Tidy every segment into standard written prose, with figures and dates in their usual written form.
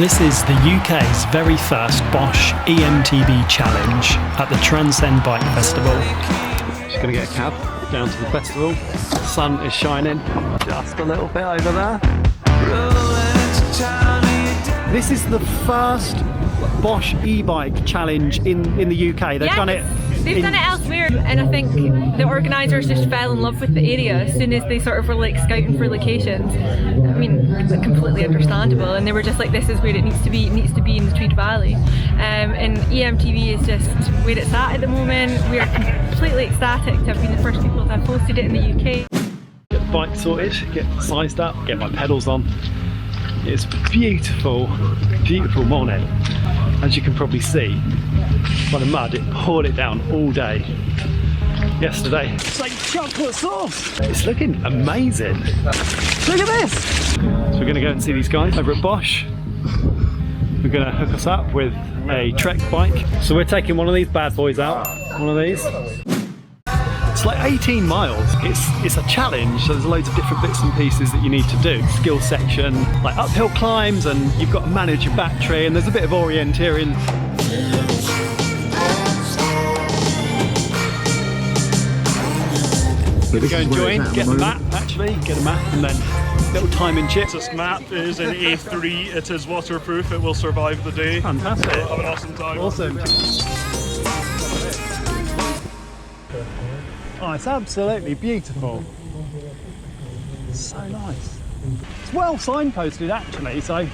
This is the UK's very first Bosch EMTB challenge at the Transcend Bike Festival. Just going to get a cab down to the festival. The sun is shining just a little bit over there. This is the first Bosch e-bike challenge in the UK. They've done it. They've done it elsewhere, and I think the organisers just fell in love with the area as soon as they sort of were like scouting for locations. I mean, completely understandable, and they were just like, this is where it needs to be. It needs to be in the Tweed Valley, and EMTB is just where it's at the moment. We are completely ecstatic to have been the first people to have hosted it in the UK. Get the bike sorted, get sized up, get my pedals on. It's beautiful, beautiful morning. As you can probably see by the mud, it poured it down all day yesterday. It's like chocolate sauce. It's looking amazing. Look at this. So we're going to go and see these guys over at Bosch. We're going to hook us up with a Trek bike. So we're taking one of these bad boys out. One of these. It's like 18 miles. It's a challenge, so there's loads of different bits and pieces that you need to do. Skill section, like uphill climbs, and you've got to manage your battery, and there's a bit of orienteering. We're going to join, get the map actually, get a map, and then little timing chip. This map is in A3, it is waterproof, it will survive the day. Fantastic. Have an awesome time. Awesome. Oh, it's absolutely beautiful. So nice. It's well signposted actually, so I'm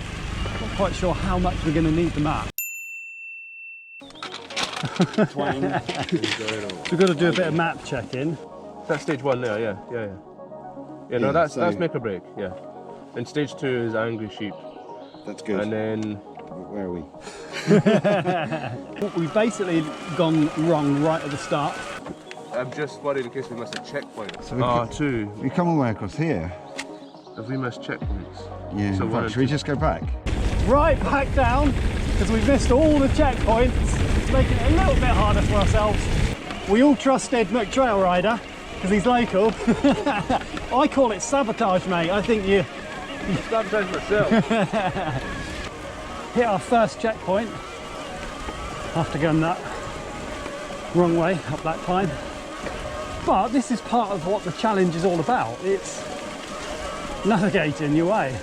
not quite sure how much we're going to need the map. We've got to do a bit of map checking. That's stage 1 there, yeah. Yeah, no, that's make or break, yeah. And stage 2 is angry sheep. That's good. And then... Where are we? We've basically gone wrong right at the start. I'm just worried in case we miss a checkpoint. So we come all the way across here. Have we missed checkpoints? Yeah, so should we just go back? Right back down, because we've missed all the checkpoints. It's making it a little bit harder for ourselves. We all trusted McTrail Rider, because he's local. I call it sabotage, mate. I think you sabotage myself. Hit our first checkpoint after going that wrong way up that climb. But this is part of what the challenge is all about. It's navigating your way.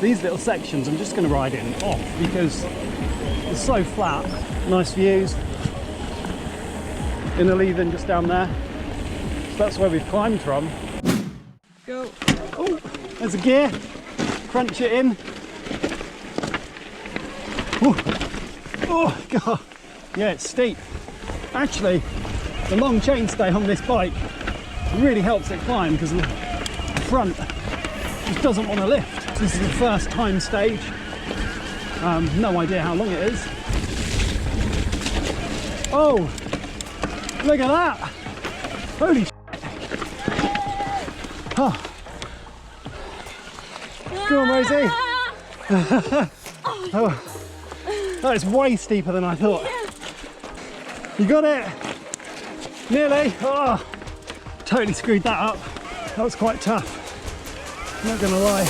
These little sections I'm just going to ride in off because it's so flat. Nice views. Innerleithen just down there. So that's where we've climbed from. Go. Oh, there's a gear. Crunch it in. Ooh. Oh god. Yeah, it's steep. Actually, the long chainstay on this bike really helps it climb because the front just doesn't want to lift. This is the first time stage. No idea how long it is. Oh, look at that! Holy shit! Oh. Come on, Rosie. Oh, that is way steeper than I thought. You got it? Nearly. Oh, totally screwed that up. That was quite tough. Not gonna lie.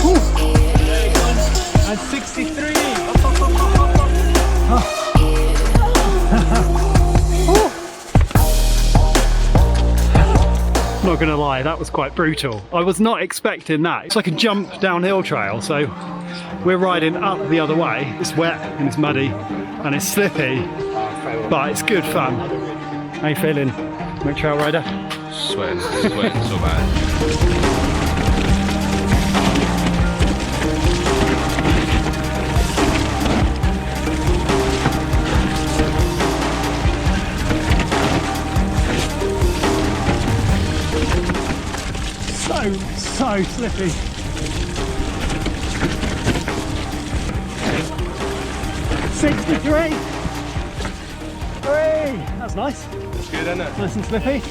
Ooh. And 63. Oh. Not gonna lie, that was quite brutal. I was not expecting that. It's like a jump downhill trail, so we're riding up the other way. It's wet and it's muddy and it's slippy, but it's good fun. How you feeling, McTrail Rider? Sweating so bad. So slippy. 63. Hooray! That's nice. It's good, isn't it? Nice and slippy.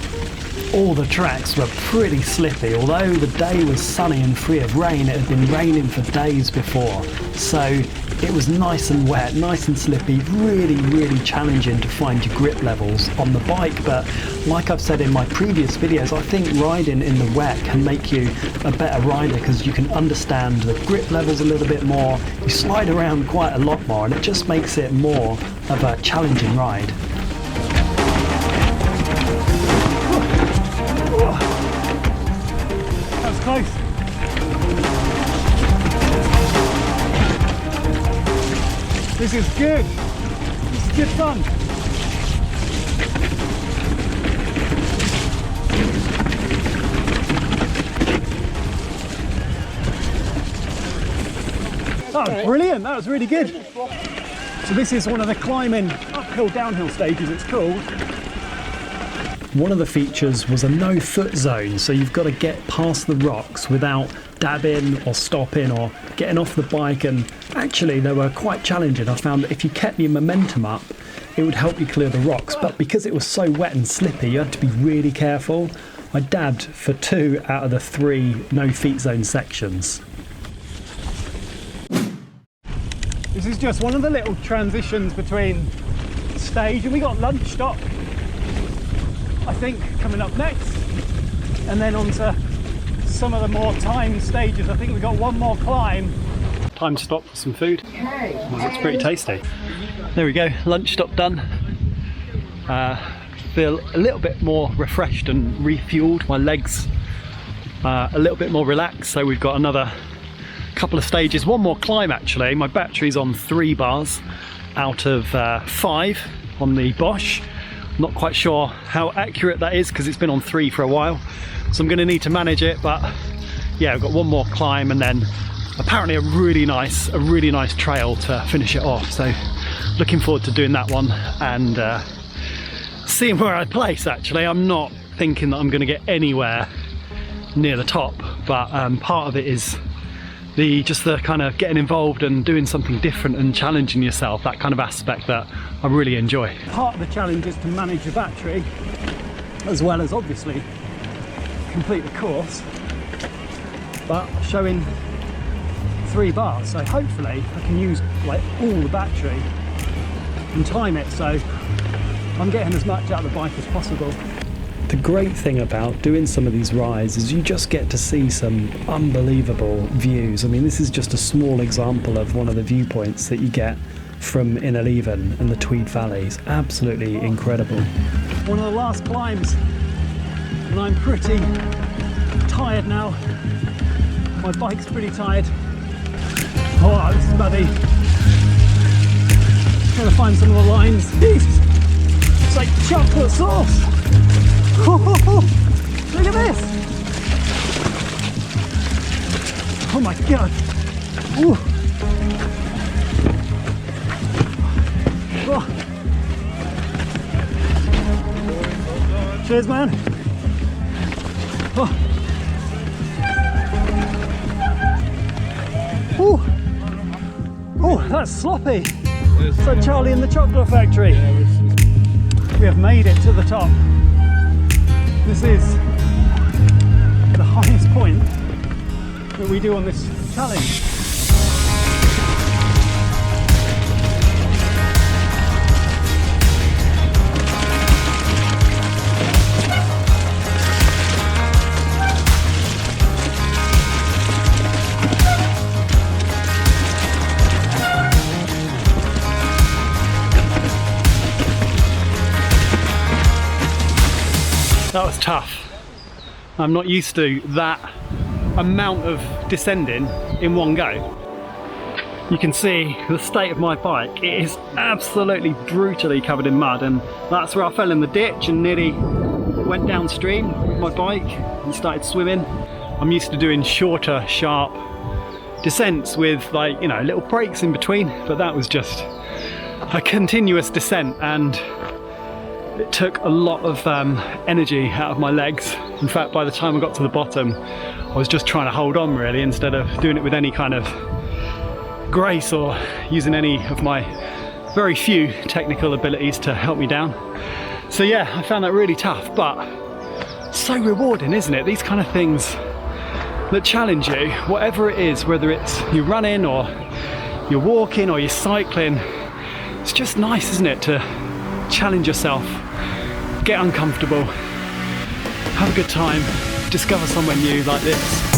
all the tracks were pretty slippy. Although the day was sunny and free of rain, it had been raining for days before. So it was nice and wet, nice and slippy, really challenging to find your grip levels on the bike. But like I've said in my previous videos, I think riding in the wet can make you a better rider because you can understand the grip levels a little bit more, you slide around quite a lot more, and it just makes it more of a challenging ride. That was close. This is good. This is good fun. That was brilliant. That was really good. So this is one of the climbing uphill downhill stages, it's called. One of the features was a no foot zone, so you've got to get past the rocks without dabbing or stopping or getting off the bike, and actually they were quite challenging. I found that if you kept your momentum up, it would help you clear the rocks, but because it was so wet and slippy, you had to be really careful. I dabbed for 2 out of the 3 no feet zone sections. This is just one of the little transitions between stage, and we got lunch stop, I think, coming up next, and then on to some of the more timed stages. I think we've got one more climb. Time to stop for some food. It's pretty tasty. There we go, lunch stop done. Feel a little bit more refreshed and refueled. My legs a little bit more relaxed, so we've got another couple of stages, one more climb actually. My battery's on 3 bars out of 5 on the Bosch. Not quite sure how accurate that is because it's been on 3 for a while, so I'm going to need to manage it. But yeah, I've got one more climb and then apparently a really nice trail to finish it off. So looking forward to doing that one and seeing where I place. Actually, I'm not thinking that I'm going to get anywhere near the top, but part of it is just the kind of getting involved and doing something different and challenging yourself, that kind of aspect that I really enjoy. Part of the challenge is to manage your battery, as well as obviously complete the course, but showing 3 bars, so hopefully I can use like all the battery and time it so I'm getting as much out of the bike as possible. The great thing about doing some of these rides is you just get to see some unbelievable views. I mean, this is just a small example of one of the viewpoints that you get from Innerleithen and the Tweed Valleys. Absolutely incredible. One of the last climbs, and I'm pretty tired now. My bike's pretty tired. Oh, this is muddy. Trying to find some of the lines. Jesus, it's like chocolate sauce. Look at this! Oh my god! Ooh. Oh. Cheers, man! Oh. Ooh. Oh, that's sloppy! It's like Charlie in the Chocolate Factory. We have made it to the top. This is the highest point that we do on this challenge. That was tough. I'm not used to that amount of descending in one go. You can see the state of my bike. It is absolutely brutally covered in mud, and that's where I fell in the ditch and nearly went downstream with my bike and started swimming. I'm used to doing shorter, sharp descents with, like, you know, little breaks in between, but that was just a continuous descent, and it took a lot of energy out of my legs. In fact, by the time I got to the bottom, I was just trying to hold on really, instead of doing it with any kind of grace or using any of my very few technical abilities to help me down. So yeah, I found that really tough, but so rewarding, isn't it? These kind of things that challenge you, whatever it is, whether it's you're running or you're walking or you're cycling, it's just nice, isn't it, to challenge yourself, get uncomfortable, have a good time, discover somewhere new like this.